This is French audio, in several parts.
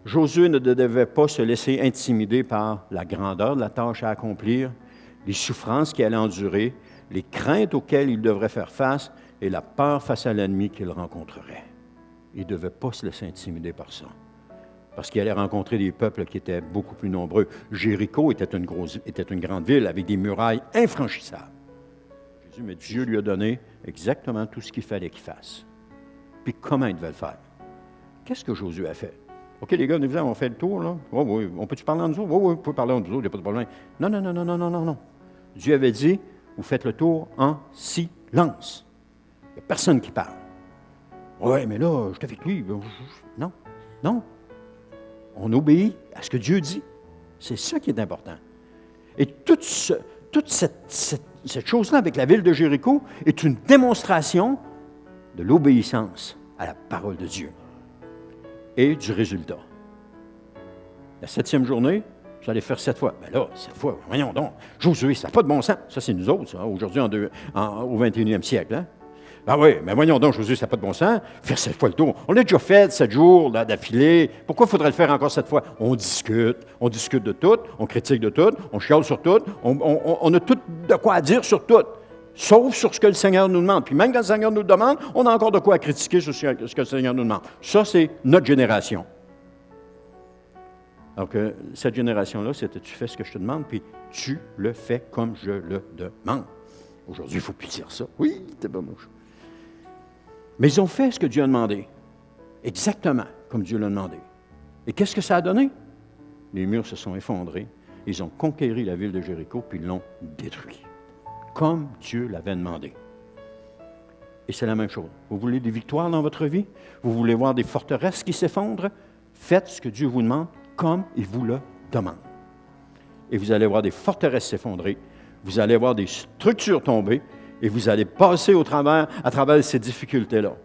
Josué ne devait pas se laisser intimider par la grandeur de la tâche à accomplir, les souffrances qu'il allait endurer, les craintes auxquelles il devrait faire face et la peur face à l'ennemi qu'il rencontrerait. Il ne devait pas se laisser intimider par ça, parce qu'il allait rencontrer des peuples qui étaient beaucoup plus nombreux. Jéricho était une grande ville avec des murailles infranchissables. Jésus, mais Dieu lui a donné exactement tout ce qu'il fallait qu'il fasse. Puis comment il devait le faire? Qu'est-ce que Josué a fait? OK, les gars, on fait le tour, là. Oh, oui, on peut-tu parler entre nous? Oui, oui, on peut parler entre nous, il n'y a pas de problème. Non, non, non, non, non, non, non, non. Dieu avait dit, vous faites le tour en silence. Il n'y a personne qui parle. Oui, mais là, je suis avec lui. Non, non. On obéit à ce que Dieu dit. C'est ça qui est important. Et toute cette chose-là avec la ville de Jéricho est une démonstration de l'obéissance à la parole de Dieu et du résultat. La 7e journée, vous allez faire 7 fois. Bien là, 7 fois, voyons donc. Josué, ça n'a pas de bon sens. Ça, c'est nous autres, ça, aujourd'hui, au 21e siècle. Hein? Ah oui, mais voyons donc, Josué, ça n'a pas de bon sens. Faire 7 fois le tour. On l'a déjà fait 7 jours là, d'affilée. Pourquoi faudrait le faire encore 7 fois? On discute de tout, on critique de tout, on chiale sur tout, on a tout de quoi à dire sur tout, sauf sur ce que le Seigneur nous demande. Puis même quand le Seigneur nous demande, on a encore de quoi à critiquer sur ce que le Seigneur nous demande. Ça, c'est notre génération. Donc, cette génération-là, c'était tu fais ce que je te demande, puis tu le fais comme je le demande. Aujourd'hui, il ne faut plus dire ça. Oui, t'es bon mouche. Mais ils ont fait ce que Dieu a demandé, exactement comme Dieu l'a demandé. Et qu'est-ce que ça a donné? Les murs se sont effondrés, ils ont conquéri la ville de Jéricho, puis ils l'ont détruit, comme Dieu l'avait demandé. Et c'est la même chose. Vous voulez des victoires dans votre vie? Vous voulez voir des forteresses qui s'effondrent? Faites ce que Dieu vous demande, comme il vous le demande. Et vous allez voir des forteresses s'effondrer, vous allez voir des structures tomber, et vous allez passer à travers ces difficultés-là.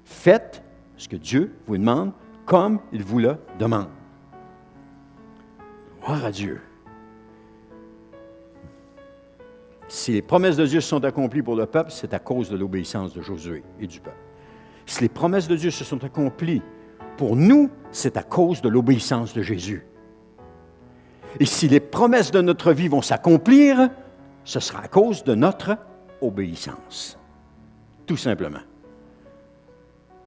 Faites ce que Dieu vous demande, comme il vous le demande. Gloire à Dieu. Si les promesses de Dieu sont accomplies pour le peuple, c'est à cause de l'obéissance de Josué et du peuple. Si les promesses de Dieu se sont accomplies pour nous, c'est à cause de l'obéissance de Jésus. Et si les promesses de notre vie vont s'accomplir, ce sera à cause de notre obéissance. Tout simplement.